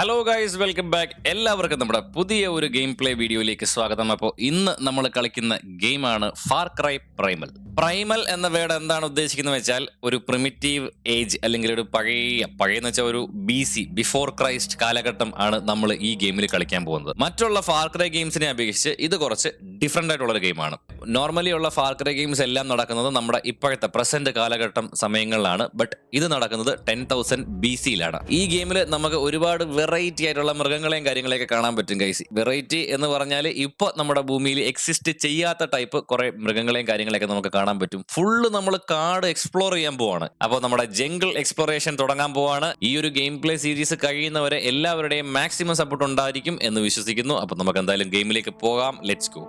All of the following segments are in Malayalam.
Hello guys, welcome back. എല്ലാവർക്കും നമ്മുടെ പുതിയ ഒരു ഗെയിം പ്ലേ വീഡിയോയിലേക്ക് സ്വാഗതം. അപ്പോൾ ഇന്ന് നമ്മൾ കളിക്കുന്ന ഗെയിമാണ് ഫാർ ക്രൈ പ്രൈമൽ. പ്രൈമൽ എന്ന വേർഡ് എന്താണ് ഉദ്ദേശിക്കുന്നത് വെച്ചാൽ ഒരു പ്രിമിറ്റീവ് ഏജ് അല്ലെങ്കിൽ ഒരു പഴയെന്ന് വെച്ചാൽ ഒരു BC ബിഫോർ ക്രൈസ്റ്റ് കാലഘട്ടം ആണ് നമ്മൾ ഈ ഗെയിമിൽ കളിക്കാൻ പോകുന്നത്. മറ്റുള്ള ഫാർ ക്രൈ ഗെയിംസിനെ അപേക്ഷിച്ച് ഇത് കുറച്ച് ഡിഫറെന്റ് ആയിട്ടുള്ള ഒരു ഗെയിമാണ്. നോർമലി ഉള്ള ഫാർ ക്രൈ ഗെയിംസ് എല്ലാം നടക്കുന്നത് നമ്മുടെ ഇപ്പോഴത്തെ പ്രസന്റ് കാലഘട്ടം സമയങ്ങളിലാണ്. ബട്ട് ഇത് നടക്കുന്നത് 10,000 BC-യിലാണ്. ഈ ഗെയിമിൽ നമുക്ക് ഒരുപാട് വെറൈറ്റി ആയിട്ടുള്ള മൃഗങ്ങളെയും കാര്യങ്ങളെയൊക്കെ കാണാൻ പറ്റും ഗൈസ്. വെറൈറ്റി എന്ന് പറഞ്ഞാൽ ഇപ്പൊ നമ്മുടെ ഭൂമിയിൽ എക്സിസ്റ്റ് ചെയ്യാത്ത ടൈപ്പ് കുറെ മൃഗങ്ങളെയും കാര്യങ്ങളെയൊക്കെ നമുക്ക് കാണാൻ പറ്റും. ഫുള്ള് നമ്മൾ കാട് എക്സ്പ്ലോർ ചെയ്യാൻ പോവാണ്. അപ്പോൾ നമ്മുടെ ജംഗിൾ എക്സ്പ്ലോറേഷൻ തുടങ്ങാൻ പോവാണ്. ഈ ഒരു ഗെയിം പ്ലേ സീരീസ് കഴിയുന്നവരെ എല്ലാവരുടെയും മാക്സിമം സപ്പോർട്ട് ഉണ്ടായിരിക്കും എന്ന് വിശ്വസിക്കുന്നു. അപ്പൊ നമുക്ക് എന്തായാലും ഗെയിമിലേക്ക് പോകാം. Let's go.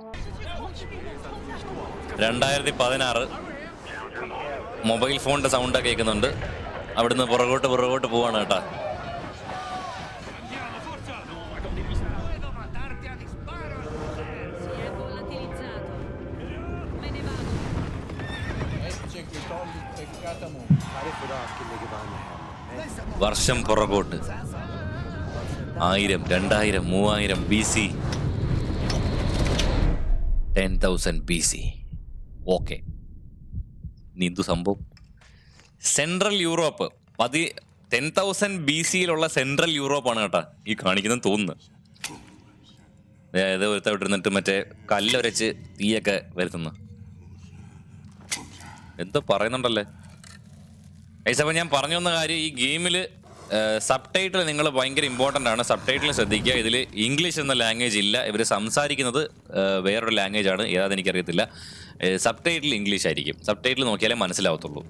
2016 മൊബൈൽ ഫോണിന്റെ സൗണ്ട് കേൾക്കുന്നുണ്ട്. അവിടുന്ന് പുറകോട്ട് പോവാണ് കേട്ടാ. വർഷം പുറകോട്ട് 1000, 2000, 3000 BC, 10,000 BC. ഓക്കെ, എന്തു സംഭവം? സെൻട്രൽ യൂറോപ്പ് 10,000 BC-യിലുള്ള സെൻട്രൽ യൂറോപ്പാണ് കേട്ടാ ഈ കാണിക്കുന്നത് തോന്നുന്നു. അതായത് ഒരുത്തവിട്ടിരുന്നിട്ട് മറ്റേ കല്ലൊരച്ച് തീയൊക്കെ വരുത്തുന്നു. എന്തോ പറയുന്നുണ്ടല്ലേ. അപ്പോൾ ഞാൻ പറഞ്ഞു വന്ന കാര്യം, ഈ ഗെയിമിൽ സബ് ടൈറ്റിൽ നിങ്ങൾ ഭയങ്കര ഇമ്പോർട്ടൻ്റ് ആണ്. സബ് ടൈറ്റിൽ ശ്രദ്ധിക്കുക. ഇതിൽ ഇംഗ്ലീഷ് എന്ന ലാംഗ്വേജ് ഇല്ല. ഇവർ സംസാരിക്കുന്നത് വേറൊരു ലാംഗ്വേജ് ആണ്. ഏതാണെന്ന് എനിക്കറിയത്തില്ല. സബ് ടൈറ്റിൽ ഇംഗ്ലീഷ് ആയിരിക്കും. സബ് ടൈറ്റിൽ നോക്കിയാലേ മനസ്സിലാവത്തുള്ളൂ.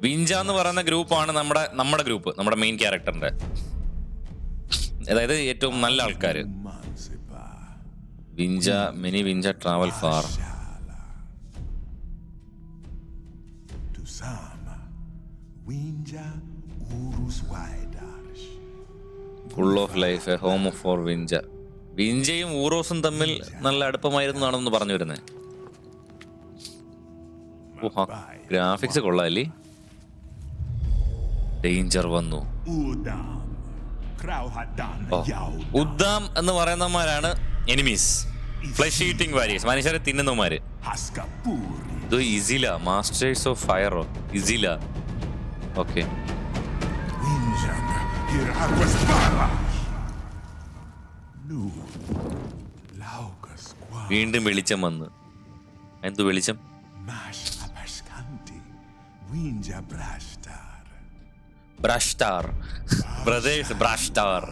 വിഞ്ച എന്ന് പറയുന്ന ഗ്രൂപ്പാണ് നമ്മുടെ ഗ്രൂപ്പ്, നമ്മുടെ മെയിൻ ക്യാരക്ടറിന്റെ, അതായത് ഏറ്റവും നല്ല ആൾക്കാർ. Wenja many Wenja travel far. Full of life, a home for Wenja. വിഞ്ചയും ഊറോസും തമ്മിൽ നല്ല അടുപ്പമായിരുന്നു എന്നാണെന്ന് പറഞ്ഞു വരുന്നത്. ഗ്രാഫിക്സ് കൊള്ളാല്ലേ. ഡേഞ്ചർ വന്നു. ഉദ്ദാം എന്ന് പറയുന്നവന്മാരാണ് എനിമീസ്. ഫ്ലഷ് ഈറ്റിംഗ് വാരിയേഴ്സ്, മനുഷ്യരെ തിന്നുന്നവന്മാര്. ഇത് ഇസില, മാസ്റ്റേഴ്സ് ഓഫ് ഫയറോ, ഇസില. ഓക്കെ, വീണ്ടും വെളിച്ചം വന്ന്. എന്തു വെളിച്ചം? ബ്രാഷ്ടാർ ബ്രദേഴ്സ്, ബ്രാഷ്ടാർ.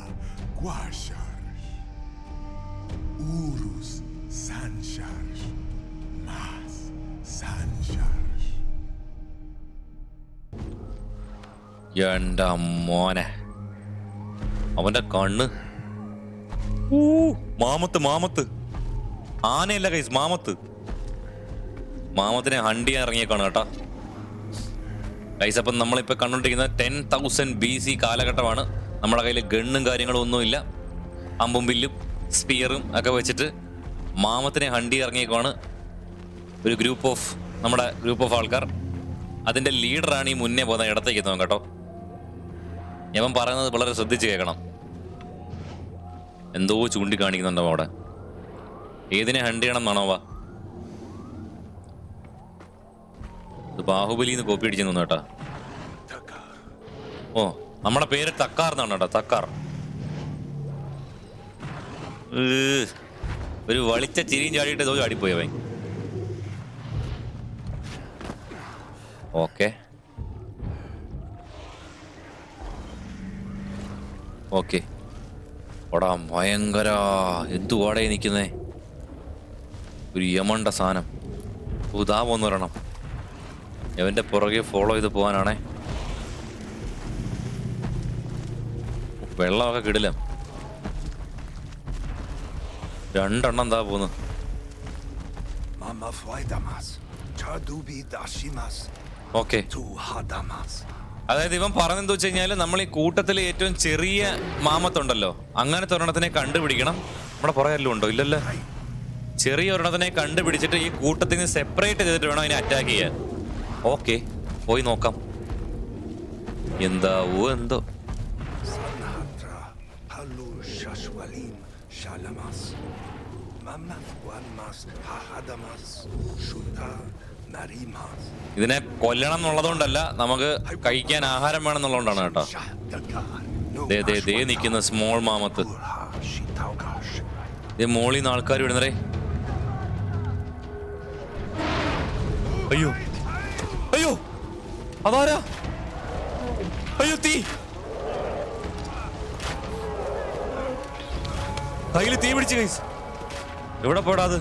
എന്റെ മോനെ, അവന്റെ കണ്ണ്. മാമത്ത് ആനയല്ല കൈസ്, മാമത്തിനെ ഹണ്ട് ചെയ്യാൻ ഇറങ്ങിയേക്കാണ് കേട്ടാ കൈസ്. അപ്പം നമ്മളിപ്പോൾ കണ്ടുകൊണ്ടിരിക്കുന്നത് 10,000 BC കാലഘട്ടമാണ്. നമ്മുടെ കയ്യിൽ ഗണ്ണും കാര്യങ്ങളും ഒന്നുമില്ല. അമ്പും വില്ലും സ്പിയറും ഒക്കെ വെച്ചിട്ട് മാമത്തിനെ ഹണ്ട് ചെയ്യാൻ ഇറങ്ങിയേക്കാണ് നമ്മുടെ ഗ്രൂപ്പ് ഓഫ് ആൾക്കാർ. അതിൻ്റെ ലീഡറാണ് ഈ മുന്നേ പോകുന്ന ഇടത്തേക്ക് എത്തുന്നത് കേട്ടോ. ഞാൻ പറയുന്നത് വളരെ ശ്രദ്ധിച്ച് കേൾക്കണം. എന്തോ ചൂണ്ടിക്കാണിക്കുന്നുണ്ടോ അവിടെ. ഏതിനെ ഹണ്ട് ചെയ്യണം എന്നാണോ? ഇത് ബാഹുബലിന്ന് കോപ്പി അടിച്ചു കേട്ടാ. ഓ, നമ്മുടെ പേര് തക്കാർ എന്നാണ് കേട്ടോ, തക്കാർ. ഒരു വളിച്ച ചിരിയും ചാടിയിട്ട് ഇതോ ചാടിപ്പോയവൻ. ഓക്കെ ഓക്കെ, ഓടാ ഭയങ്കര എന്തുവാടേ നിൽക്കുന്നേ. ഒരു യമണ്ട സാധനം. ഉദാ പോന്ന് വരണം. എവന്റെ പുറകെ ഫോളോ ചെയ്ത് പോകാനാണേ. വെള്ളമൊക്കെ കിടിലം. 2 എണ്ണം എന്താ പോന്ന്. ഓക്കെ, അതായത് ഇവൻ പറഞ്ഞെന്താ വെച്ച് കഴിഞ്ഞാൽ, നമ്മൾ ഈ കൂട്ടത്തിൽ ഏറ്റവും ചെറിയ മാമത്തുണ്ടല്ലോ, അങ്ങനത്തെ ഒരെണ്ണത്തിനെ കണ്ടുപിടിക്കണം. നമ്മുടെ പുറകെല്ലാം ഉണ്ടോ? ഇല്ലല്ലോ. ചെറിയ ഒരെണ്ണത്തിനെ കണ്ടുപിടിച്ചിട്ട് ഈ കൂട്ടത്തിൽ നിന്ന് സെപ്പറേറ്റ് ചെയ്തിട്ട് വേണം അതിനെ അറ്റാക്ക് ചെയ്യാൻ. ഓക്കെ, പോയി നോക്കാം. എന്താവോ എന്തോ. ഇതിനെ കൊല്ലണം എന്നുള്ളതുകൊണ്ടല്ല, നമുക്ക് കഴിക്കാൻ ആഹാരം വേണം എന്നുള്ളതുകൊണ്ടാണ് കേട്ടോ. ദേ നിൽക്കുന്ന സ്മോൾ മാമത്ത്. മോളിൽ നിന്ന് ആൾക്കാർ വിടുന്നേ. അയ്യോ അയ്യോ, അതാരാ? അയ്യോ, തീ! കയ്യിൽ തീ പിടിച്ച് ഗൈസ്. എവിടെ പോടാ അത്?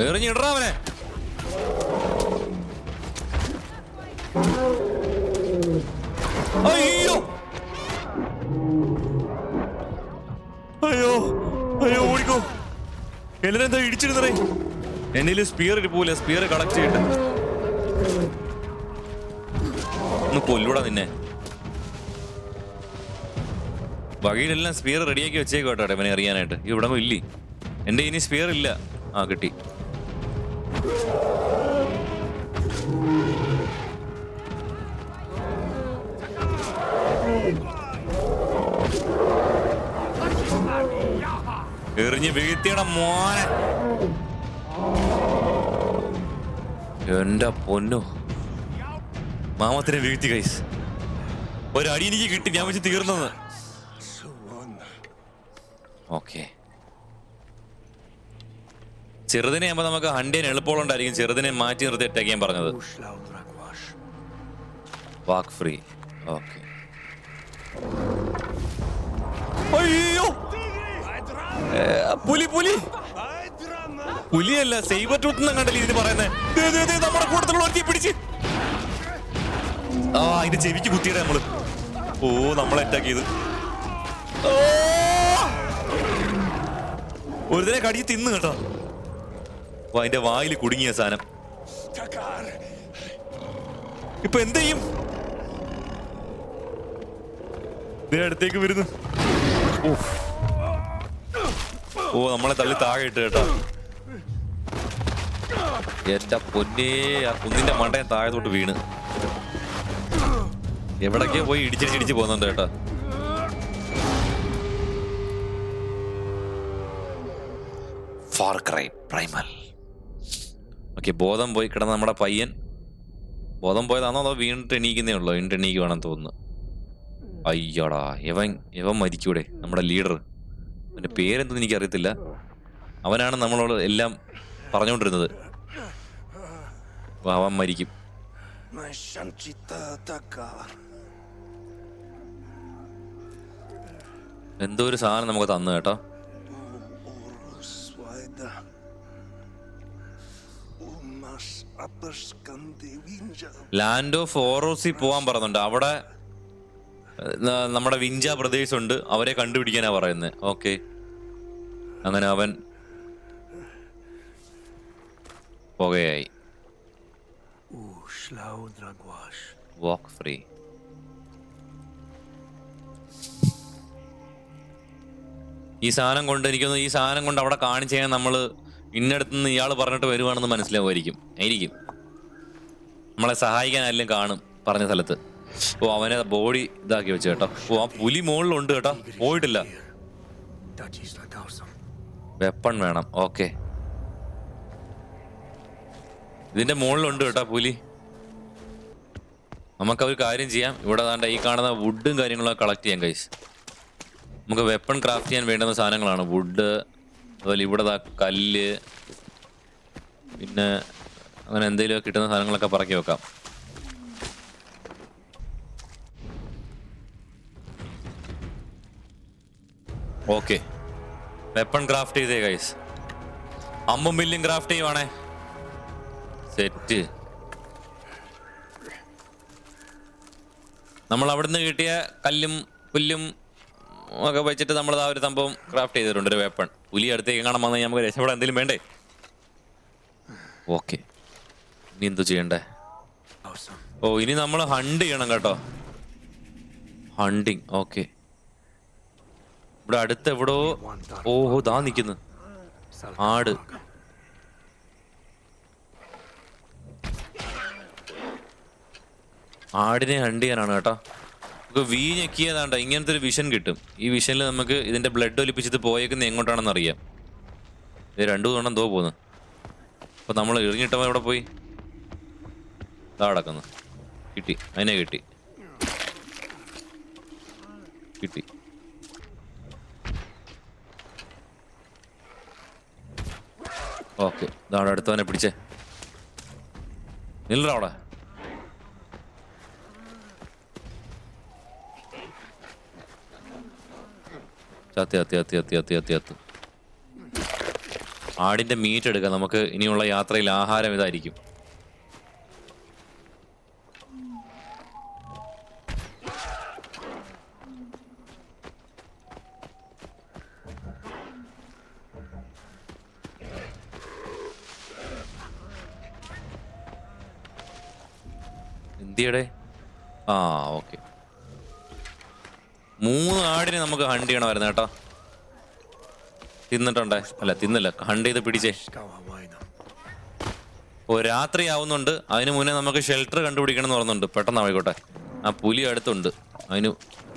എറിഞ്ഞിടറാ അവനെ. അയ്യോ അയ്യോ അയ്യോ, ഓടിക്കോ. എല്ലാരെന്താ ഇടിച്ചിരുന്നേ? എന്റെ സ്പിയർ ഇരിപ്പോലെ. സ്പിയർ കളക്ട് ചെയ്തിട്ട് ഒന്ന് കൊല്ലൂടാ നിന്നെ. വകയിലെല്ലാം സ്പിയർ റെഡിയാക്കി വെച്ചേക്കോ കേട്ടോ ഇവനെ എറിയാനായിട്ട്. ഇവിടെ ഇല്ലേ എന്റെ ഇനി സ്പിയർ ഇല്ല. ആ കിട്ടി. എറിഞ്ഞ് വീഴ്ത്തിയുടെ മോനെ. എന്റെ പൊന്നു, മാമത്തിനെ വീഴ്ത്തി ഗൈസ്. ഒരടി എനിക്ക് കിട്ടി. ഞാൻ വെച്ച് തീർന്നത്. ഓക്കെ, ചെറുതിനെ ആകുമ്പോൾ നമുക്ക് ഹണ്ടിന് എളുപ്പമുണ്ടായിരിക്കും. ചെറുതിനെ മാറ്റി നിർത്തി അറ്റാക്ക് ചെയ്യാൻ പറഞ്ഞത്. വാക്ക് ഫ്രീ. ഓക്കെ. അയ്യോ, പുലി പുലി പുലിയല്ല, സൈബർ ടൂത്ത് കണ്ടല്ലേ ഇതിന് പറയുന്നത്. നമ്മുടെ കൂട്ടത്തിലുള്ള പിടിച്ച് അതിന്റെ ചെവിക്ക് കുത്തിയിട നമ്മള്. ഓ, നമ്മളെ അറ്റാക്ക് ചെയ്ത്. ഒരുതിനെ കടിച്ച് തിന്ന് കേട്ടോ. അതിന്റെ വായിൽ കുടുങ്ങിയ സാധനം. ഇപ്പൊ എന്ത് ചെയ്യും? അടുത്തേക്ക് വരുന്നു. ഓ, നമ്മളെ തള്ളി താഴെ ഇട്ട് കേട്ടോ. എന്റെ പൊന്നേ, ആ കുന്നിന്റെ മണ്ടയും താഴത്തോട്ട് വീണ് എവിടേക്കോ പോയി ഇടിച്ചിടിച്ച് പോകുന്നുണ്ട് കേട്ടോ. Far cry Primal. ഓക്കെ, ബോധം പോയി കിടന്ന നമ്മുടെ പയ്യൻ. ബോധം പോയതാണോ അതോ വീണിട്ട് എണീക്കുന്നേ ഉള്ളോ? വീണിട്ട് എണീക്ക് വേണം തോന്നുന്നു. അയ്യോടാ, ഇവൻ മരിക്കൂടെ? നമ്മുടെ ലീഡർ, അവൻ്റെ പേരെന്തെന്ന് എനിക്കറിയത്തില്ല. അവനാണ് നമ്മളോട് എല്ലാം പറഞ്ഞുകൊണ്ടിരുന്നത്. അവൻ മരിക്കും. എന്തോ ഒരു സാധനം നമുക്ക് തന്നു കേട്ടോ. ലാൻഡ് ഓഫ് ഓറോസി പോവാൻ പറയുന്നുണ്ട്. അവിടെ നമ്മുടെ വിഞ്ച പ്രദേശ് ഉണ്ട്, അവരെ കണ്ടുപിടിക്കാനാ പറയുന്നത്. ഓക്കെ, അങ്ങനെ അവൻ പോകുകയായി. വാക്ക് ഫ്രീ. ഈ സാധനം കൊണ്ട് എനിക്കൊന്ന് ഈ സാധനം കൊണ്ട് അവിടെ കാണിച്ചു കഴിഞ്ഞാൽ നമ്മള് ഇന്നടത്തുനിന്ന് ഇയാൾ പറഞ്ഞിട്ട് വരുവാണെന്ന് മനസ്സിലാവുമായിരിക്കും. നമ്മളെ സഹായിക്കാൻ ആരെങ്കിലും കാണും പറഞ്ഞ സ്ഥലത്ത്. ഓ, അവനെ ബോഡി ഇതാക്കി വെച്ചു കേട്ടോ. ഓ, ആ പുലി മുകളിലുണ്ട് കേട്ടോ, പോയിട്ടില്ല. വെപ്പൺ വേണം. ഓക്കെ, ഇതിന്റെ മുകളിലുണ്ട് കേട്ടോ പുലി. നമുക്കൊരു കാര്യം ചെയ്യാം. ഇവിടെ ദാണ്ട ഈ കാണുന്ന വുഡും കാര്യങ്ങളൊക്കെ കളക്ട് ചെയ്യാം ഗൈസ്. നമുക്ക് വെപ്പൺ ക്രാഫ്റ്റ് ചെയ്യാൻ വേണ്ടുന്ന സാധനങ്ങളാണ് വുഡ്. അതുപോലെ ഇവിടെ കല്ല്, പിന്നെ അങ്ങനെ എന്തെങ്കിലുമൊക്കെ കിട്ടുന്ന സാധനങ്ങളൊക്കെ പറക്കി വെക്കാം. ഓക്കെ, വെപ്പൺ ക്രാഫ്റ്റ് ചെയ്തേ ഗൈസ്. അമ്പും വില്ലും ക്രാഫ്റ്റ് ചെയ്യുവാണേ. സെറ്റ്. നമ്മൾ അവിടുന്ന് കിട്ടിയ കല്ലും പുല്ലും ഒക്കെ വെച്ചിട്ട് നമ്മൾ ആ ഒരു സംഭവം ക്രാഫ്റ്റ് ചെയ്തിട്ടുണ്ട്, ഒരു വെപ്പൺ. പുലി അടുത്തേക്ക് കാണാൻ വന്നാൽ നമുക്ക് രക്ഷപ്പെടാൻ എന്തെങ്കിലും വേണ്ടേ? ഓക്കെ, ഇനി എന്തു ചെയ്യണ്ടേ? ഓ, ഇനി നമ്മൾ ഹണ്ട് ചെയ്യണം കേട്ടോ. ഹണ്ടിങ്. ഓക്കെ, ഇവിടെ അടുത്ത് എവിടോ. ഓഹോ, ദാ നിക്കുന്നു ആട്. ആടിനെ ഹണ്ട് ചെയ്യാനാണ് കേട്ടോ. നമുക്ക് വി ഞെക്കിയതാണ്ട ഇങ്ങനത്തെ ഒരു വിഷൻ കിട്ടും. ഈ വിഷനിൽ നമുക്ക് ഇതിന്റെ ബ്ലഡ് ഒലിപ്പിച്ചത് പോയേക്കുന്നത് എങ്ങോട്ടാണെന്ന് അറിയാം. ഇത് 2 തവണ എന്തോ പോന്ന്. അപ്പൊ നമ്മൾ എറിഞ്ഞിട്ടവ എവിടെ പോയി? ഇതാ കിടക്കുന്നു. കിട്ടി, അതിനെ കിട്ടി. ഓക്കെ, ഇതാണ് അടുത്തവനെ പിടിച്ചേ. നില്ലടാ അവിടെ. ചത്തി. ആടിന്റെ മീറ്റ് എടുക്കാം നമുക്ക്. ഇനിയുള്ള യാത്രയിൽ ആഹാരം ഇതായിരിക്കും. ഇന്ത്യയുടെ ഓക്കെ, 3 ആടിനെ നമുക്ക് ഹണ്ട് ചെയ്യണമായിരുന്നു കേട്ടോ. തിന്നിട്ടുണ്ടേ? അല്ല, തിന്നില്ല, ഹണ്ട് ചെയ്ത് പിടിച്ചേ. ഓ, രാത്രി ആവുന്നുണ്ട്. അതിന് മുന്നേ നമുക്ക് ഷെൽട്ടർ കണ്ടുപിടിക്കണം എന്ന് പറഞ്ഞുണ്ട്. പെട്ടെന്ന് ആയിക്കോട്ടെ. ആ പുലി അടുത്തുണ്ട്. അതിന്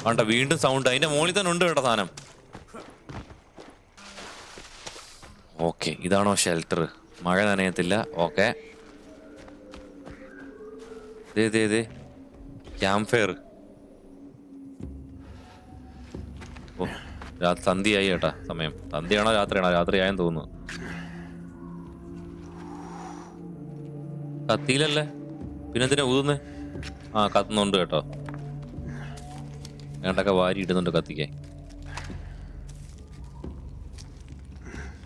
വേണ്ട, വീണ്ടും സൗണ്ട്. അതിന്റെ മുകളിൽ തന്നെ ഉണ്ട് കേട്ടോ സാധനം. ഓക്കെ, ഇതാണോ ഷെൽട്ടർ? മഴ നനയത്തില്ല. Okay, camp fire. ഓ, സന്ധ്യയായി കേട്ടാ. സമയം സന്ധ്യയാണോ രാത്രിയാണോ? രാത്രിയായെന്ന് തോന്നുന്നു. കത്തിയിലല്ലേ, പിന്നെന്തിനാ ഊതുന്നേ? കത്തുന്നുണ്ട് കേട്ടോ. വേണ്ടൊക്കെ വാരി ഇടുന്നുണ്ട് കത്തിക്കാൻ.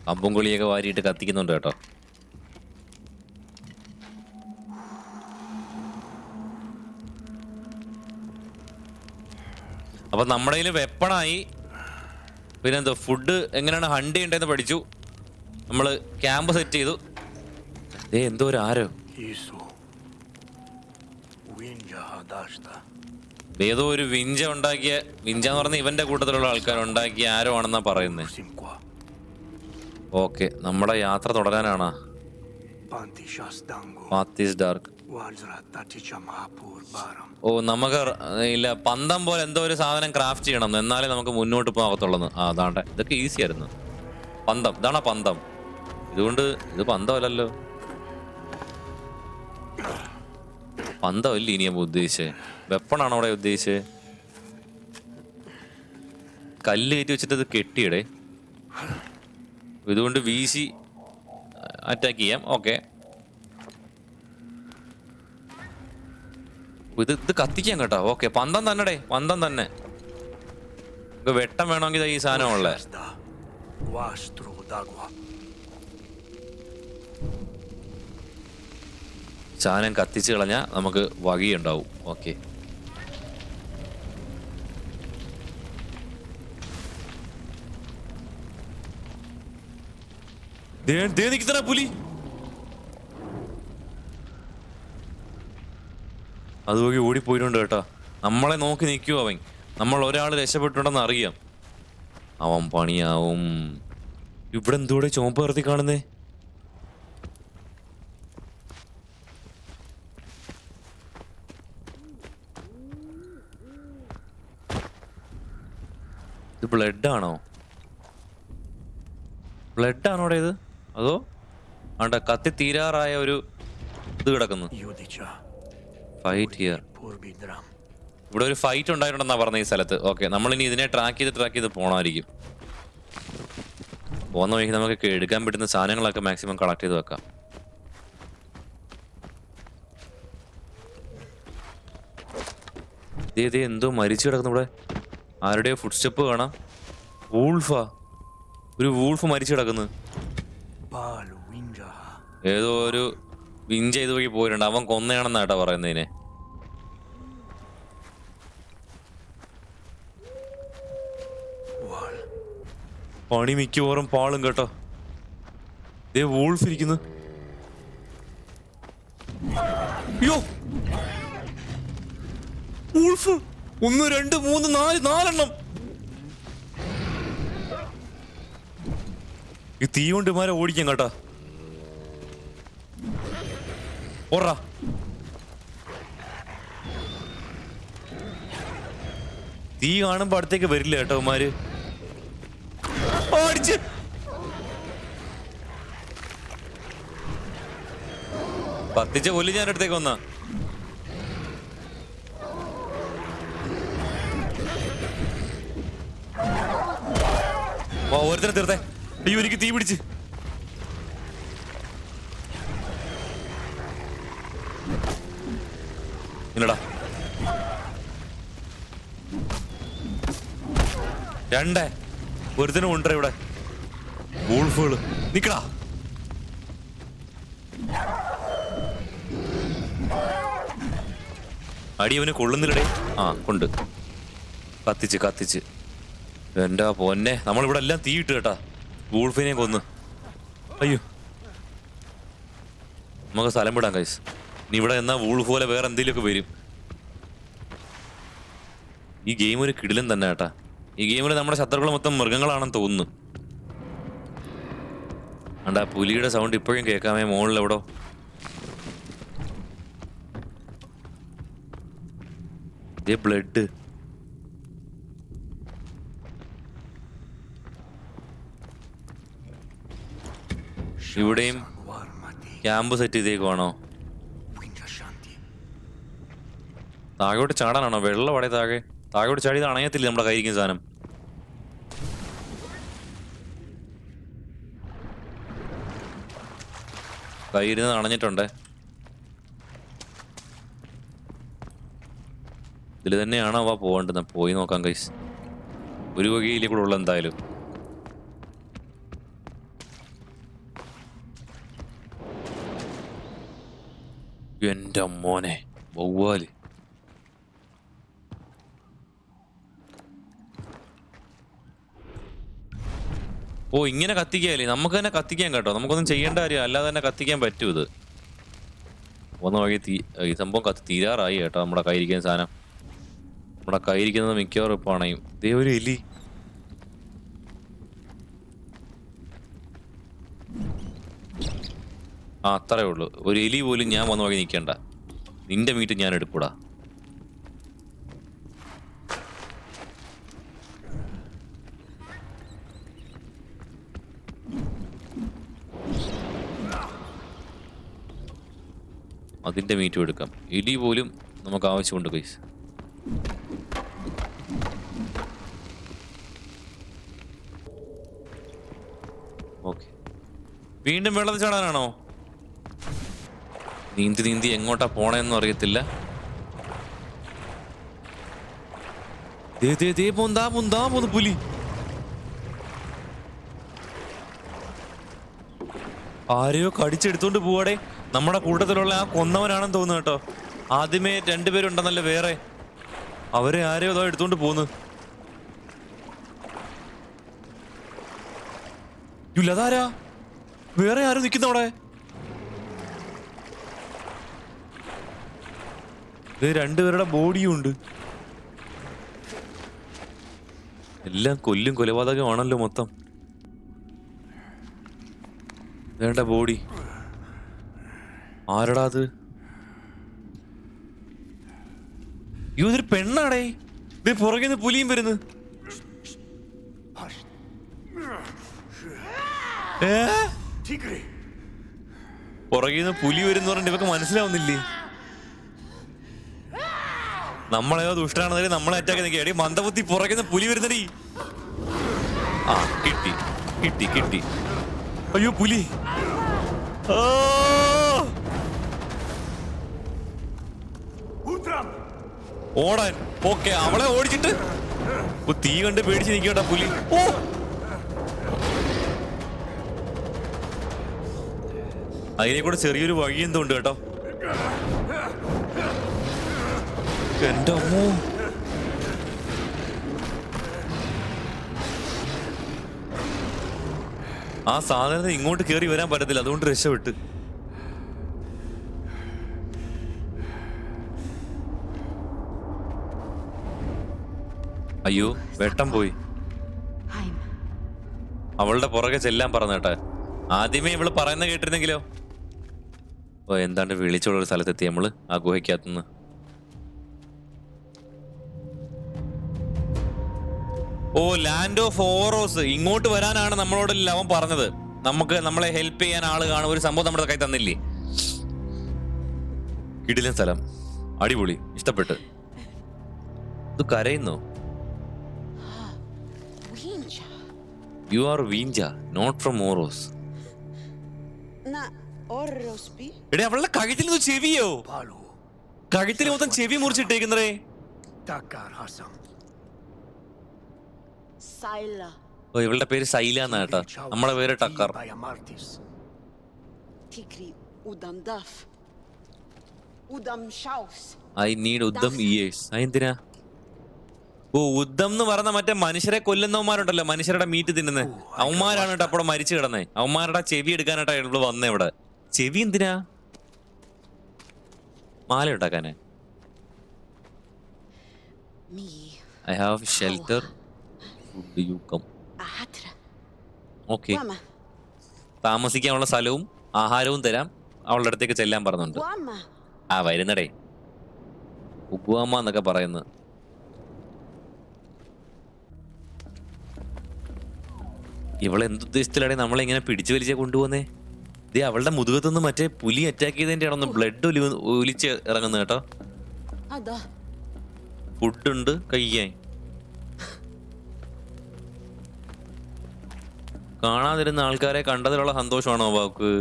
കമ്പും കൊളിയൊക്കെ വാരിയിട്ട് കത്തിക്കുന്നുണ്ട് കേട്ടോ. അപ്പൊ നമ്മുടെ കയ്യിൽ വെപ്പണായി. പിന്നെന്തോ ഫുഡ് എങ്ങനെയാണ് ഹണ്ട് ചെയ്യേണ്ടതെന്ന് പഠിച്ചു. നമ്മള് ക്യാമ്പ് സെറ്റ് ചെയ്തു. എന്തോ ഒരു ആരോ, ഏതോ ഒരു വിഞ്ച ഉണ്ടാക്കിയ, വിഞ്ച എന്ന് പറഞ്ഞ ഇവന്റെ കൂട്ടത്തിലുള്ള ആൾക്കാർ ഉണ്ടാക്കിയ ആരോ ആണെന്നാ പറയുന്നത്. ഓക്കെ, നമ്മുടെ യാത്ര തുടരാനാണ്. പാത്തിസ് ഡാർക്ക്. ഓ, നമുക്ക് ഇല്ല, പന്തം പോലെ എന്തോ ഒരു സാധനം ക്രാഫ്റ്റ് ചെയ്യണം, എന്നാലേ നമുക്ക് മുന്നോട്ട് പോകത്തുള്ളൂ. അതാണ്ട് ഇതൊക്കെ ഈസി ആയിരുന്നു. പന്തം, ഇതാണോ പന്തം? ഇതുകൊണ്ട് ഇത് പന്തമല്ലല്ലോ. പന്തമല്ല ഇനി ഞാൻ ഉദ്ദേശിച്ചേ. വെപ്പണാണോ അവിടെ ഉദ്ദേശിച്ചത്? കല്ല് കയറ്റി വെച്ചിട്ട് ഇത് കെട്ടിയിടേ. ഇതുകൊണ്ട് വീശി അറ്റാക്ക് ചെയ്യാം. ഓക്കെ, ഇത് കത്തിക്കാം കേട്ടോ. ഓക്കെ, പന്തം തന്നെ. പന്തം തന്നെ. വെട്ടം വേണമെങ്കിൽ ഈ സാധനം ഉള്ളേ. സാധനം കത്തിച്ച് കളഞ്ഞാൽ നമുക്ക് വകയുണ്ടാവും. ഓക്കെ, പുലി അതുവഴി ഓടിപ്പോയിട്ടുണ്ട് കേട്ടോ. നമ്മളെ നോക്കി നിൽക്കുവോ അവൻ? നമ്മൾ ഒരാൾ രക്ഷപ്പെട്ടുണ്ടെന്ന് അറിയാം. അവൻ പണിയാവും. ഇവിടെ എന്തോടെ ചുമപ്പ് നിർത്തി കാണുന്നേ? ഇത് ബ്ലഡ് ആണോ? ബ്ലഡ് ആണോടെ ഇത്? അതോ ആണ്ട കത്തി തീരാറായ ഒരു ഇത് കിടക്കുന്നു. Fight here. ഇവിടെ ഒരു ഫൈറ്റ് ഉണ്ടായിട്ടുണ്ടെന്നാ പറഞ്ഞ ഈ സ്ഥലത്ത്. ഓക്കെ, നമ്മളിനി ഇതിനെ ട്രാക്ക് ചെയ്ത് പോകണമായിരിക്കും. പോകുന്ന വഴിക്ക് നമുക്ക് എടുക്കാൻ പറ്റുന്ന സാധനങ്ങളൊക്കെ മാക്സിമം കളക്ട് ചെയ്ത് വെക്കാം. ഇതേ എന്തോ മരിച്ചു കിടക്കുന്നു ഇവിടെ. ആരുടെയോ ഫുഡ് സ്റ്റെപ്പ് കാണാം. വൂൾഫാ, ഒരു വൂൾഫ് മരിച്ചു കിടക്കുന്നു. ഏതോ ഒരു വിഞ്ച ഇത് വഴി പോയിട്ടുണ്ട്. അവൻ കൊന്നയാണെന്നാ കേട്ടോ പറയുന്നതിനെ. പണി മിക്കവാറും പാളും കേട്ടോ. ദേ വൂൾഫ് ഇരിക്കുന്നു. അയ്യോ, വൂൾഫ് 1 2 3 4 4എണ്ണം. ഈ തീ കൊണ്ട് ഇമാരെ ഓടിക്കാം കേട്ടാ. ഓറാ തീ കാണുമ്പോ അടുത്തേക്ക് വരില്ല കേട്ടോ ഉമാര്. ഓടിച്ച് കത്തിച്ച കൊല്ലി ഞാൻ അടുത്തേക്ക് വന്നാ. ഓരോരുത്തരെ തീർത്തേ. അയ്യോ എനിക്ക് തീ പിടിച്ച്. ഇല്ലടാ 2 ഒരുത്തനും ഉണ്ടോ ഇവിടെ. വൂൾഫുകള് നിക്കടാ. അടി അവന് കൊള്ളുന്നില്ലടേ. ആ കൊണ്ട് കത്തിച്ച് എന്റെ പൊന്നെ നമ്മളിവിടെ എല്ലാം തീയിട്ട് കേട്ടാ. വൂൾഫിനെ കൊന്ന്. അയ്യോ നമുക്ക് സ്ഥലം വിടാം കൈസ്. നീ ഇവിടെ എന്നാ വൂൾഫ് പോലെ വേറെ എന്തെങ്കിലുമൊക്കെ വരും. ഈ ഗെയിം ഒരു കിടിലൻ തന്നെ കേട്ടാ. ഈ ഗെയിമിൽ നമ്മുടെ ശത്രുക്കൾ മൊത്തം മൃഗങ്ങളാണെന്ന് തോന്നുന്നു. അണ്ടാ പുലിയുടെ സൗണ്ട് ഇപ്പോഴും കേൾക്കാമേ മുകളിൽ എവിടോ. ബ്ലഡ്. ഇവിടെയും ക്യാമ്പ് സെറ്റ് ചെയ്തേക്കുവാണോ? താഴോട്ട് ചാടാനാണോ? വെള്ളം അവിടെ താഴോട്ട് ചാടിയത് അണയത്തില്ല നമ്മുടെ കയ്യിരിക്കുന്ന സാധനം. കയ്യിരുന്ന് അണഞ്ഞിട്ടുണ്ട്. ഇതിൽ തന്നെയാണോ അവ പോകേണ്ടത്? പോയി നോക്കാം കൈസ്. ഒരു വകയിലേ കൂടെ ഉള്ള എന്തായാലും. എന്റെ മോനെ വവ്വാല്. ഓ ഇങ്ങനെ കത്തിക്കാല്ലേ? നമുക്ക് തന്നെ കത്തിക്കാൻ കേട്ടോ. നമുക്കൊന്നും ചെയ്യേണ്ട കാര്യം അല്ലാതെ തന്നെ കത്തിക്കാൻ പറ്റും. ഇത് ഒന്ന് വഴി ഈ സംഭവം തീരാറായി കേട്ടോ. നമ്മുടെ കയ്യിരിക്കുന്ന സാധനം. നമ്മുടെ കയ്യിരിക്കുന്നത് മിക്കവാറും ഇപ്പൊ അണയും. ദേ ഒരു എലി. ആ അത്രേ ഉള്ളൂ. ഒരു എലി പോലും ഞാൻ വന്ന വഴി നിൽക്കണ്ട. നിന്റെ മീറ്റ് ഞാൻ എടുക്കൂടാ. അതിന്റെ മീറ്റും എടുക്കാം. എലി പോലും നമുക്ക് ആവശ്യമുണ്ട് ഗൈസ്. ഓക്കെ വീണ്ടും വെള്ളത്തിൽ ചാടാനാണോ? നീന്തി എങ്ങോട്ടാ പോണേന്നും അറിയത്തില്ല. പോന്ന് പുലി. ആരെയോ കടിച്ചെടുത്തോണ്ട് പോവാടെ. നമ്മുടെ കൂട്ടത്തിലുള്ള ആ കൊന്നവനാണെന്ന് തോന്നുന്നു കേട്ടോ. ആദ്യമേ 2 പേരുണ്ടെന്നല്ലേ വേറെ. അവരെ ആരെയോ അതോ എടുത്തോണ്ട് പോന്ന്. ഇല്ല അതാരാ? വേറെ ആരും നിൽക്കുന്നവിടെ. 2 പേരുടെ ബോഡിയും ഉണ്ട്. എല്ലാം കൊലപാതകമാണല്ലോ മൊത്തം. വേണ്ട ബോഡി. ആരടാ അത്? ഇതൊരു പെണ്ണാടേ. ഇത് പുറകെ പുലിയും വരുന്നു. പുറകെ പുലി വരുന്ന പറഞ്ഞിട്ട് ഇവക്ക് മനസ്സിലാവുന്നില്ലേ? നമ്മളേതോ ദുഷ്ടനാണെന്നേ നമ്മളെ അറ്റാക്ക് നിൽക്കടി. മന്ദബുദ്ധി പുറകെ പുലി വരുന്നടി. ആ കിട്ടി. അയ്യോ പുലി. ഓടാൻ. ഓക്കെ അവളെ ഓടിച്ചിട്ട് തീ കണ്ട് പേടിച്ച് നിൽക്കട്ടാ പുലി. ഓ അതിനെ കൂടെ ചെറിയൊരു വഴി എന്തോ ഉണ്ട് കേട്ടോ. എന്റെ അമ്മോ. ആ സാധനത്തിന് ഇങ്ങോട്ട് കയറി വരാൻ പറ്റത്തില്ല. അതുകൊണ്ട് രക്ഷപ്പെട്ട്. അയ്യോ വെട്ടം പോയി. അവളുടെ പുറകെ ചെല്ലാൻ പറഞ്ഞേട്ടെ. ആദ്യമേ ഇവള് പറയുന്ന കേട്ടിരുന്നെങ്കിലോ. ഓ എന്താണ്ട് വിളിച്ചുള്ള ഒരു സ്ഥലത്തെത്തി നമ്മള് ആ ഗുഹയ്ക്കകത്തുനിന്ന്. ഓ ലാൻഡ് ഓഫ് ഓറോസ് ഇങ്ങോട്ട് വരാനാണ് നമ്മളോട് അവൻ പറഞ്ഞത്. നമ്മളെ ഹെൽപ്പ് ചെയ്യാൻ ആള് കാണും. ഒരു സംഭവം നമ്മുടെ കൈ തന്നില്ലേ. കിടിലൻ സ്ഥലം, അടിപൊളി, ഇഷ്ടപ്പെട്ട്. ഇത് കരയുന്നോ? You are Wenja not from Urus. എടേ അവളുടെ കഴുത്തിൽ നിന്ന് ചെവിയോ? കഴുത്തിൽ മൊത്തം ചെവി മുറിച്ചിട്ടേക്കുന്നേ. ഓ ഇവളുടെ പേര് സൈല എന്നാ കേട്ടാ. നമ്മളെ പേര് decker. I need Udham years. എന്തിനാ? ഓ ഉദ്ധം എന്ന് പറഞ്ഞ മറ്റേ മനുഷ്യരെ കൊല്ലുന്നവന്മാരുണ്ടല്ലോ, മനുഷ്യരുടെ മീറ്റ് തിന്നുന്നത്. അവന്മാരാണ് കേട്ടോ അപ്പോൾ മരിച്ചു കിടന്നേ. അവന്മാരുടെ ചെവി എടുക്കാനായിട്ടാ ഇവള് വന്നേ ഇവിടെ. ചെവി എന്തിനാ? മാല ഉണ്ടാക്കാനേ. I have shelter. ഓക്കെ, താമസിക്കാനുള്ള സ്ഥലവും ആഹാരവും തരാം. അവളുടെ അടുത്തേക്ക് ചെല്ലാൻ പറഞ്ഞുണ്ട്. ആ വരുന്നടേ ഉഗ്വാമ എന്നൊക്കെ പറയുന്നത്. ഇവളെ എന്തുദ്ദേശത്തിലാണെ നമ്മളെ ഇങ്ങനെ പിടിച്ചു വലിച്ച കൊണ്ടുപോകുന്നേ. ദേ അവളുടെ മുതുകത്തുനിന്ന് മറ്റേ പുലി അറ്റാക്ക് ചെയ്തതിന്റെ ആണോ ബ്ലഡ് ഒലിച്ച് ഇറങ്ങുന്നത് കേട്ടോ. ഫുഡുണ്ട് കഴിക്കാൻ. കാണാതിരുന്ന ആൾക്കാരെ കണ്ടതിലുള്ള സന്തോഷമാണോ വാക്ക്?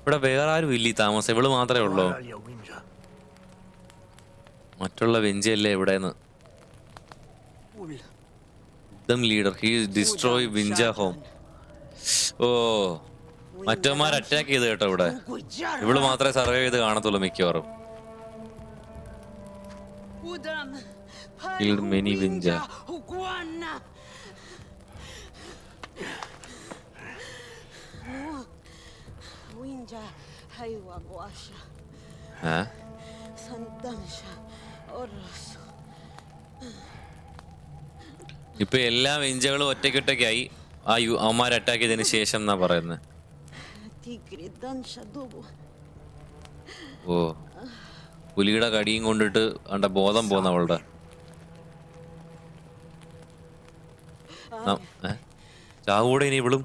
ഇവിടെ വേറെ ആരും ഇല്ല താമസം, ഇവള് മാത്രമേ ഉള്ളൂ. മറ്റുള്ള വെഞ്ചല്ലേ ഇവിടെന്ന്. Leader he destroy Wenja home. ഓ മറ്റവന്മാർ അറ്റാക്ക് ചെയ്ത് കേട്ടോ ഇവിടെ. ഇവള് മാത്രമേ സർവൈവ് ചെയ്ത് കാണത്തുള്ളൂ മിക്കവാറും. Many Wenja. ഇപ്പൊ എല്ലാ വെഞ്ചകളും ഒറ്റയ്ക്കൊറ്റയ്ക്കായി. ആ അവന്മാർ അറ്റാക്ക് ചെയ്തതിന് ശേഷം എന്നാ പറയുന്നത്. ഓ പുലിയുടെ കടിയും കൊണ്ടിട്ട് അണ്ട ബോധം പോന്ന അവളുടെ. ചാവൂടെ ഇനി ഇവളും.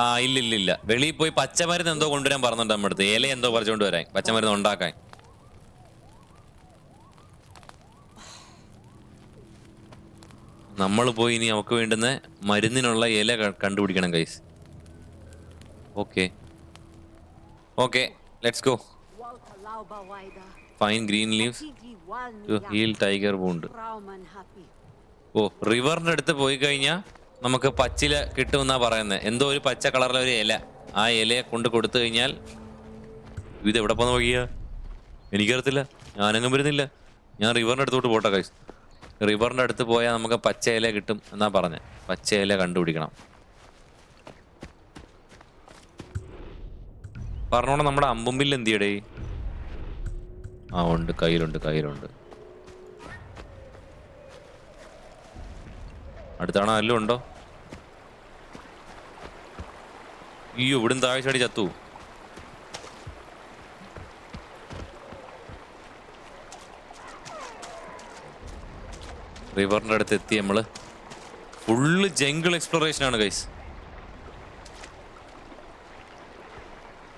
ആ ഇല്ലില്ല, വെളിയിൽ പോയി പച്ചമരുന്ന് എന്തോ കൊണ്ടുവരാൻ പറഞ്ഞിട്ടുണ്ട് നമ്മുടെ അടുത്ത്. ഇല എന്തോ പറിച്ചോണ്ട് വരാൻ, പച്ചമരുന്ന് ഉണ്ടാക്കാൻ. നമ്മൾ പോയി ഇനി നമുക്ക് വേണ്ടുന്ന മരുന്നിനുള്ള ഇല കണ്ടുപിടിക്കണം guys. Okay okay let's go. Find green leaves to heal tiger wound. ഓ റിവറിന്റെ അടുത്ത് പോയി കഴിഞ്ഞാൽ നമുക്ക് പച്ചില കിട്ടുമെന്നാ പറയുന്നത്. എന്തോ ഒരു പച്ച കളറിലെ ഒരു ഇല. ആ ഇലയെ കൊണ്ട് കൊടുത്തു കഴിഞ്ഞാൽ ഇത് എവിടെ പോന്ന് നോക്കിയാ എനിക്കറിയത്തില്ല. ഞാനെങ്ങും വരുന്നില്ല. ഞാൻ റിവറിന്റെ അടുത്തോട്ട് പോട്ടെ ഗൈസ്. റിവറിന്റെ അടുത്ത് പോയാൽ നമുക്ക് പച്ച ഇല കിട്ടും എന്നാ പറഞ്ഞത്. പച്ച ഇല കണ്ടുപിടിക്കണം. പറഞ്ഞോണം നമ്മുടെ അമ്പുമ്പിൽ എന്തിയടേ? ആ ഉണ്ട്, കയ്യിലുണ്ട്. അടുത്താണ് അല്ലും ഉണ്ടോ? അയ്യോ ഇവിടുന്ന് താഴെ ചാടി ചത്തു. റിവറിന്റെ അടുത്ത് എത്തി നമ്മള്. ഫുള്ള് ജംഗിൾ എക്സ്പ്ലോറേഷൻ ആണ് ഗൈസ്.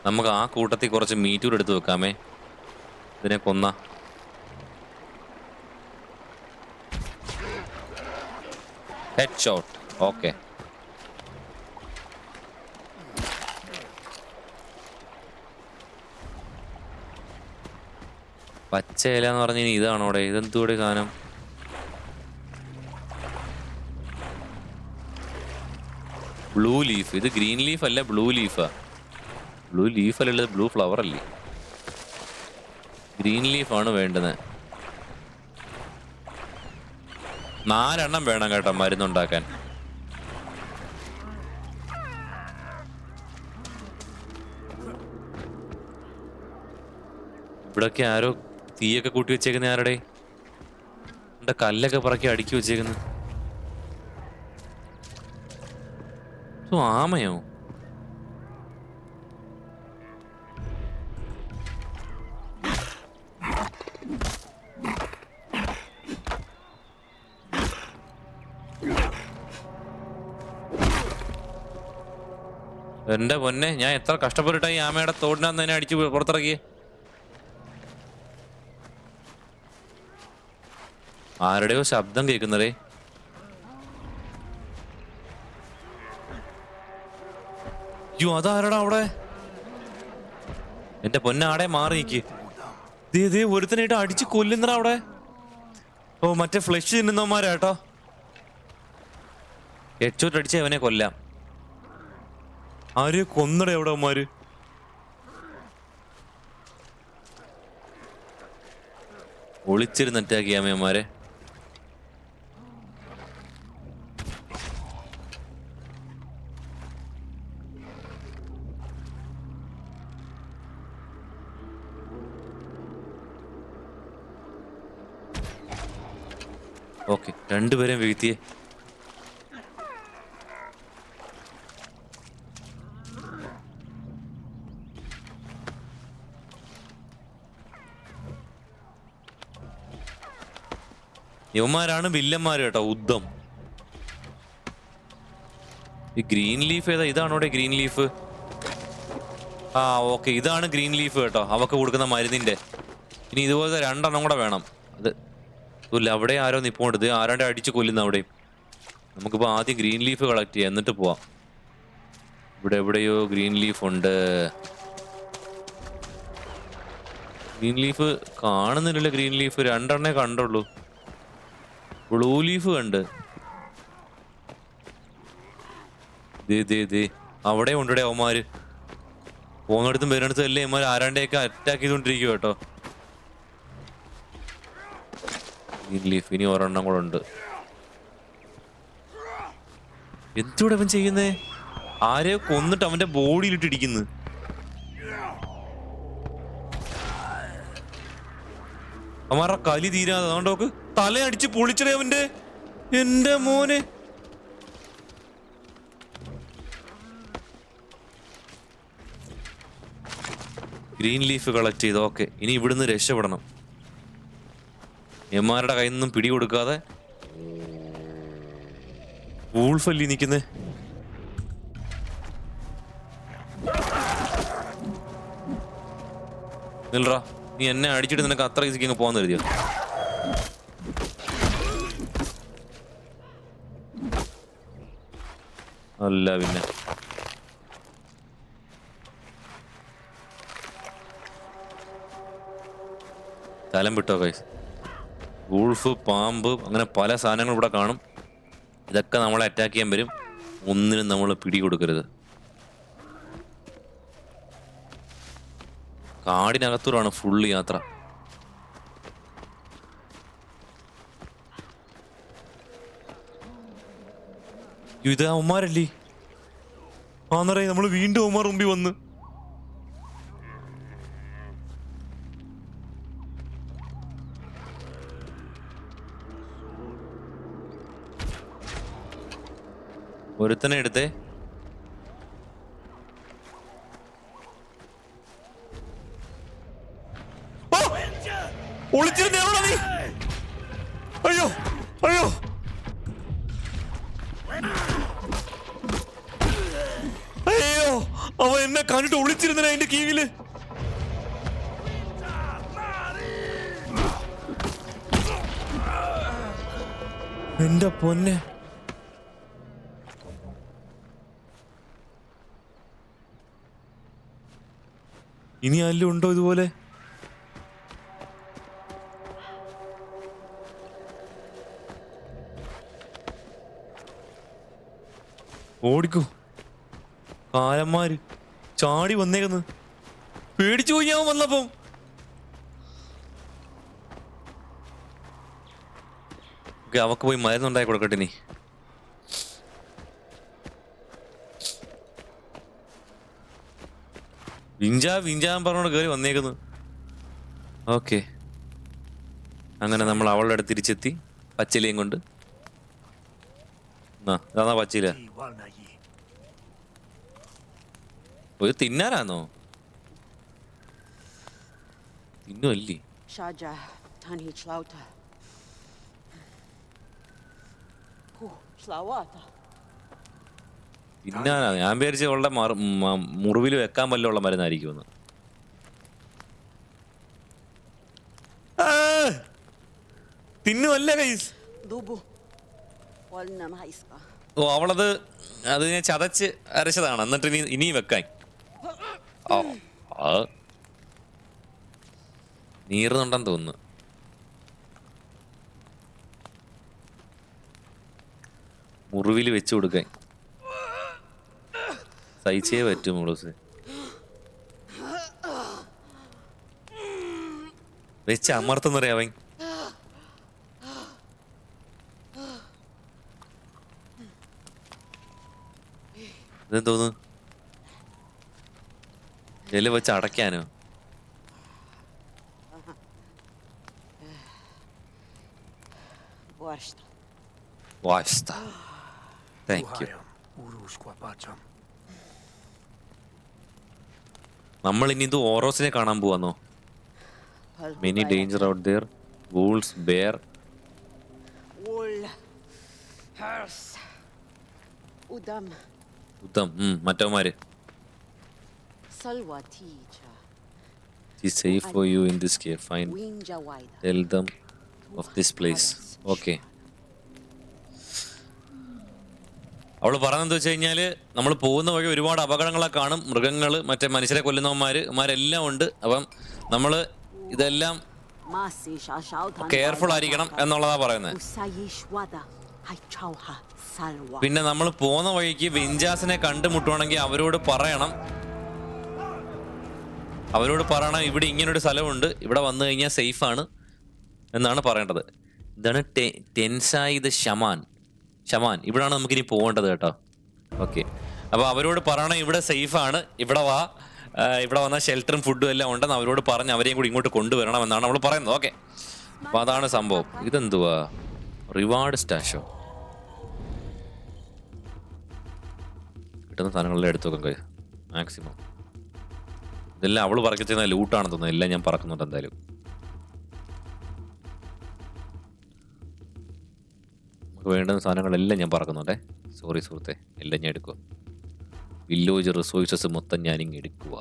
നമുക്ക് ആ കൂട്ടത്തിൽ കുറച്ച് മീറ്റൂർ എടുത്ത് വെക്കാമേ. ഇതിനെ കൊന്ന ഹെഡ് ഷോട്ട്. ഓക്കെ പച്ച ഇല എന്ന് പറഞ്ഞ ഇതാണോ അവിടെ? ഇതെന്തൂടെ സാധനം? Blue leaf. ഇത് ഗ്രീൻ ലീഫ് അല്ല, ബ്ലൂ ലീഫാ. ബ്ലൂ ലീഫ് അല്ലത്, ബ്ലൂ ഫ്ലവർ അല്ലേ? ഗ്രീൻ ലീഫാണ് വേണ്ടുന്നത്. 4 എണ്ണം വേണം കേട്ടോ മരുന്നുണ്ടാക്കാൻ. ഇവിടൊക്കെ ആരോ തീയൊക്കെ കൂട്ടി വെച്ചേക്കുന്ന ആരുടെ എന്റെ കല്ലൊക്കെ പറക്കി അടുക്കി വെച്ചേക്കുന്നു. ആമയോ? എന്റെ പൊന്നെ, ഞാൻ എത്ര കഷ്ടപ്പെട്ടിട്ടാ ഈ ആമയുടെ തോടിനകത്ത് തന്നെ അടിച്ച് പുറത്തിറക്കിയേ. ആരുടെയോ ശബ്ദം കേൾക്കുന്നതേ. അയ്യോ, അതാരടാ അവിടെ? എന്റെ പൊന്നാടെ മാറി നിക്ക്. ദേ ഒരുത്തനായിട്ട് അടിച്ച് കൊല്ലുന്നടാ അവിടെ. ഓ, മറ്റേ ഫ്ലഷ് തിന്നുന്നവന്മാരാട്ടോ. ഹെഡ്ഷോട്ട് അടിച്ച് അവനെ കൊല്ലാം. ആരെയോ കൊന്നടേ അവിടെ അവന്മാര്. ഒളിച്ചിരുന്ന് അറ്റാക്ക് ചെയ്യാമന്മാരെ. ഓക്കെ, രണ്ടുപേരെയും വീഴ്ത്തിയേ. യവന്മാരാണ് വില്ലന്മാര് കേട്ടോ, ഉദ്ധം. ഈ ഗ്രീൻ ലീഫ് ഏതാ? ഇതാണോടെ ഗ്രീൻ ലീഫ്? ആ ഓക്കെ, ഇതാണ് ഗ്രീൻ ലീഫ് കേട്ടോ, അവക്ക് കൊടുക്കുന്ന മരുന്നിന്റെ. ഇനി ഇതുപോലത്തെ 2 എണ്ണം കൂടെ വേണം. അത് ഇല്ല, അവിടെ ആരോ നിപ്പോണ്ട്. ഇത് ആരാണ്ട് അടിച്ച് കൊല്ലുന്ന അവിടെയും. നമുക്കിപ്പോൾ ആദ്യം ഗ്രീൻ ലീഫ് കളക്ട് ചെയ്യാം, എന്നിട്ട് പോവാം. ഇവിടെ എവിടെയോ ഗ്രീൻ ലീഫ് ഉണ്ട്. ഗ്രീൻ ലീഫ് കാണുന്നില്ലല്ലോ. ഗ്രീൻ ലീഫ് 2 എണ്ണേ കണ്ടുള്ളൂ. ബ്ലൂ ലീഫ് കണ്ട്. അവിടെ ഉണ്ടേ അവന്മാര്. പോകുന്നിടത്തും വരുന്നിടത്തും അല്ലേ അവന്മാർ ആരാണ്ടെയൊക്കെ അറ്റാക്ക് ചെയ്തോണ്ടിരിക്കും കേട്ടോ. ഗ്രീൻ ലീഫ് ഇനി 1 എണ്ണം കൂടെ ഉണ്ട്. എന്തുകൂടെ അവൻ ചെയ്യുന്നേ? ആരെയോ കൊന്നിട്ട് അവന്റെ ബോഡിയിലിട്ടിരിക്കുന്നു. അവന്മാരുടെ കലി തീരാതെ അതുകൊണ്ടോക്ക് തലയടിച്ച് പൊളിച്ചടേ അവന്റെ. എന്റെ മോനെ, ഗ്രീൻ ലീഫ് കളക്ട് ചെയ്ത്. ഓക്കെ, ഇനി ഇവിടുന്ന് രക്ഷപ്പെടണം. എമാരുടെ കയ്യിൽ നിന്നും പിടി കൊടുക്കാതെ. വൂൾഫല്ലി നിൽക്കുന്നേ. നിൽറാ, നീ എന്നെ അടിച്ചിട്ട് നിനക്ക് അത്ര ഈസിക്ക് അങ്ങ് പോകാൻ കരുതിയോ? അല്ല പിന്നെ. സ്ഥലം വിട്ടോ ഗൈസ്. വൂൾഫ്, പാമ്പ്, അങ്ങനെ പല സാധനങ്ങളും ഇവിടെ കാണും. ഇതൊക്കെ നമ്മളെ അറ്റാക്ക് ചെയ്യാൻ വരും. ഒന്നിനും നമ്മൾ പിടി കൊടുക്കരുത്. കാടിനകത്തൂടാണ് ഫുള്ള് യാത്ര. ഇത് അവന്മാരല്ലേ? ആന്നറേ, നമ്മൾ വീണ്ടും അവന്മാർ മുമ്പിൽ വന്ന്. ഒരുത്തനെ എടുത്തേ. ഒളിച്ചിരുന്നേ നീ? അയ്യോ അയ്യോ, അയ്യോ, അവൻ എന്നെ കണ്ടിട്ട് ഒളിച്ചിരുന്ന അതിന്റെ കീഴില്. എന്റെ പൊന്നെ, ഇനി ആരെങ്കിലും ഉണ്ടോ ഇതുപോലെ? ഓടിക്കോ, കാലന്മാര് ചാടി വന്നേക്കുന്നു. പേടിച്ചു പോയി ഞാൻ വന്നപ്പം. അവക്ക് പോയി മരുന്നുണ്ടായി കൊടുക്കട്ടെ. നീ വിഞ്ചാൻ പറഞ്ഞോണ്ട് കയറി വന്നേക്കുന്നു. ഓക്കെ, അങ്ങനെ നമ്മൾ അവളുടെ അടുത്ത് തിരിച്ചെത്തി പച്ചിലയും കൊണ്ട്. അതാ പച്ചില. ഒരു തിന്നാനാന്നോ? തിന്നുമല്ലേ? തിന്നാനാ? ഞാൻ വിചാരിച്ച അവളുടെ മുറിവിൽ വെക്കാൻ വല്ലുള്ള മരുന്നായിരിക്കുമെന്ന്. തിന്നുമല്ലേ ഗൈസ്? ഓ, അവളത് ഞാൻ ചതച്ച് അരച്ചതാണ്, എന്നിട്ട് ഇനി വെക്കാൻ. നീറുന്നുണ്ടെന്ന് തോന്നുന്നു. മുറിവിൽ വെച്ചു കൊടുക്കാൻ സഹിച്ചേ പറ്റും മോളൂസ്. വെച്ച് അമർത്തുന്നറിയാവൻ. ഇതെന്തോന്ന്? ജല വെച്ച് അടയ്ക്കാനോ? നമ്മൾ ഇനി ഇത് ഓറോസിനെ കാണാൻ പോവാന്നോ? Many danger out there, wolves, bear. മറ്റവന്മാര്. It's safe for you in this cave. Fine. Tell them of this place. Okay. അവള് പറഞ്ഞെന്ന് വെച്ച് കഴിഞ്ഞാല് നമ്മൾ പോകുന്ന വഴി ഒരുപാട് അപകടങ്ങളൊക്കെ കാണും. മൃഗങ്ങള്, മറ്റേ മനുഷ്യരെ കൊല്ലുന്നവന്മാരെല്ലാം ഉണ്ട്. അപ്പം നമ്മള് ഇതെല്ലാം കെയർഫുൾ ആയിരിക്കണം എന്നുള്ളതാ പറയുന്നത്. പിന്നെ നമ്മൾ പോകുന്ന വഴിക്ക് വിഞ്ചാസിനെ കണ്ടുമുട്ടുവാണെങ്കിൽ അവരോട് പറയണം ഇവിടെ ഇങ്ങനൊരു സ്ഥലമുണ്ട്, ഇവിടെ വന്നു കഴിഞ്ഞാൽ സേഫ് ആണ് എന്നാണ് പറയേണ്ടത്. ഇതാണ് ടെൻസായി ദ ഷമാൻ. ഇവിടാണ് നമുക്കിനി പോകേണ്ടത് കേട്ടോ. ഓക്കെ, അപ്പോൾ അവരോട് പറയണം ഇവിടെ സേഫ് ആണ്, ഇവിടെ വന്ന ഷെൽട്ടറും ഫുഡും എല്ലാം ഉണ്ടെന്ന് അവരോട് പറഞ്ഞ് അവരെയും കൂടി ഇങ്ങോട്ട് കൊണ്ടുവരണം എന്നാണ് നമ്മൾ പറയുന്നത്. ഓക്കെ, അപ്പോൾ അതാണ് സംഭവം. ഇതെന്തുവാ? റിവാർഡ് സ്റ്റാഷോ? കിട്ടുന്ന സാധനങ്ങളെല്ലാം എടുത്തു വെക്കാൻ കഴിയും മാക്സിമം. ഇതെല്ലാം അവള് പറക്കുന്ന ലൂട്ടാണെന്ന് തോന്നുന്നു. എല്ലാം ഞാൻ പറക്കുന്നുണ്ട് എന്തായാലും. നമുക്ക് വേണ്ടുന്ന സാധനങ്ങളെല്ലാം ഞാൻ പറക്കുന്നുണ്ടേ. സോറി സുഹൃത്തെ, എല്ലാം ഞാൻ എടുക്കുക. വില്ലേജ് റിസോഴ്സസ് മൊത്തം ഞാനിങ്ങ് എടുക്കുക.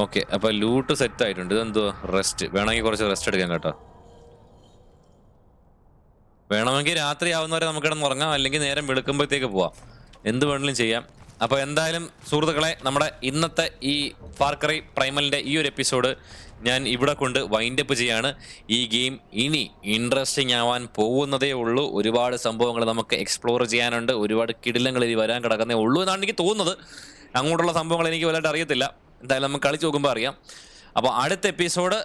ഓക്കെ, അപ്പൊ ലൂട്ട് സെറ്റ് ആയിട്ടുണ്ട്. ഇതെന്തോ റെസ്റ്റ്, വേണമെങ്കിൽ കുറച്ച് റെസ്റ്റ് എടുക്കാം കേട്ടോ. വേണമെങ്കിൽ രാത്രി ആവുന്നവരെ നമുക്ക് കിടന്ന് ഉറങ്ങാം, അല്ലെങ്കിൽ നേരം വെളുക്കുമ്പോഴത്തേക്ക് പോവാം. എന്ത് വേണമെങ്കിലും ചെയ്യാം. അപ്പോൾ എന്തായാലും സുഹൃത്തുക്കളെ, നമ്മുടെ ഇന്നത്തെ ഈ ഫാർ ക്രൈ പ്രൈമലിൻ്റെ ഈ ഒരു എപ്പിസോഡ് ഞാൻ ഇവിടെ കൊണ്ട് വൈൻഡപ്പ് ചെയ്യാണ്. ഈ ഗെയിം ഇനി ഇൻട്രസ്റ്റിംഗ് ആവാൻ പോകുന്നതേ ഉള്ളൂ. ഒരുപാട് സംഭവങ്ങൾ നമുക്ക് എക്സ്പ്ലോർ ചെയ്യാനുണ്ട്. ഒരുപാട് കിടിലങ്ങൾ ഇനി വരാൻ കിടക്കുന്നേ ഉള്ളൂ എന്നാണ് എനിക്ക് തോന്നുന്നത്. അങ്ങോട്ടുള്ള സംഭവങ്ങൾ എനിക്ക് വലുതായിട്ട് അറിയത്തില്ല. എന്തായാലും നമുക്ക് കളിച്ച് നോക്കുമ്പോൾ അറിയാം. അപ്പോൾ അടുത്ത എപ്പിസോഡ്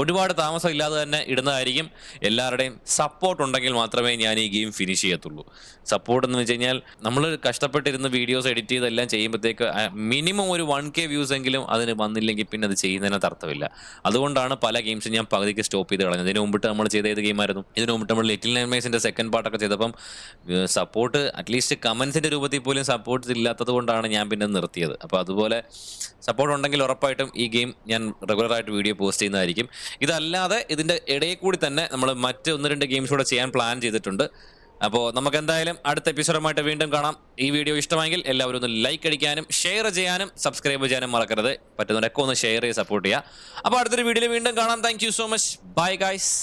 ഒരുപാട് താമസം ഇല്ലാതെ തന്നെ ഇടുന്നതായിരിക്കും. എല്ലാവരുടെയും സപ്പോർട്ട് ഉണ്ടെങ്കിൽ മാത്രമേ ഞാൻ ഈ ഗെയിം ഫിനിഷ് ചെയ്യത്തുള്ളൂ. സപ്പോർട്ട് എന്ന് വെച്ച് കഴിഞ്ഞാൽ നമ്മൾ കഷ്ടപ്പെട്ടിരുന്ന് വീഡിയോസ് എഡിറ്റ് ചെയ്തെല്ലാം ചെയ്യുമ്പോഴത്തേക്ക് മിനിമം ഒരു 1K വ്യൂസ് എങ്കിലും അതിന് വന്നില്ലെങ്കിൽ പിന്നെ അത് ചെയ്യുന്നതിനകത്ത് അർത്ഥമില്ല. അതുകൊണ്ടാണ് പല ഗെയിംസും ഞാൻ പകുതിക്ക് സ്റ്റോപ്പ് ചെയ്ത് കളഞ്ഞത്. ഇതിന് മുമ്പിട്ട് നമ്മൾ ചെയ്ത ഏത് ഗെയിമായിരുന്നു? ഇതിന് മുമ്പിട്ട് നമ്മൾ ലിറ്റിൽ നൈറ്റ്മേഴ്സിൻ്റെ സെക്കൻഡ് പാർട്ടൊക്കെ ചെയ്തപ്പം സപ്പോർട്ട് അറ്റ്ലീസ്റ്റ് കമൻസിൻ്റെ രൂപത്തിൽ പോലും സപ്പോർട്ട് ഇല്ലാത്തത് കൊണ്ടാണ് ഞാൻ പിന്നെ നിർത്തിയത്. അപ്പോൾ അതുപോലെ സപ്പോർട്ട് ഉണ്ടെങ്കിൽ ഉറപ്പായിട്ടും ഈ ഗെയിം ഞാൻ റെഗുലറായിട്ട് വീഡിയോ പോസ്റ്റ് ചെയ്യുന്നതായിരിക്കും. ഇതല്ലാതെ ഇതിൻ്റെ ഇടയിൽ കൂടി തന്നെ നമ്മൾ മറ്റ് 1-2 ഗെയിംസ് കൂടെ ചെയ്യാൻ പ്ലാൻ ചെയ്തിട്ടുണ്ട്. അപ്പോൾ നമുക്ക് എന്തായാലും അടുത്ത എപ്പിസോഡുമായിട്ട് വീണ്ടും കാണാം. ഈ വീഡിയോ ഇഷ്ടമെങ്കിൽ എല്ലാവരും ഒന്ന് ലൈക്ക് അടിക്കാനും ഷെയർ ചെയ്യാനും സബ്സ്ക്രൈബ് ചെയ്യാനും മറക്കരുത്. പറ്റുന്നവരൊക്കെ ഒന്ന് ഷെയർ ചെയ്ത് സപ്പോർട്ട് ചെയ്യുക. അപ്പോൾ അടുത്തൊരു വീഡിയോയിൽ വീണ്ടും കാണാം. Thank you so much. Bye guys.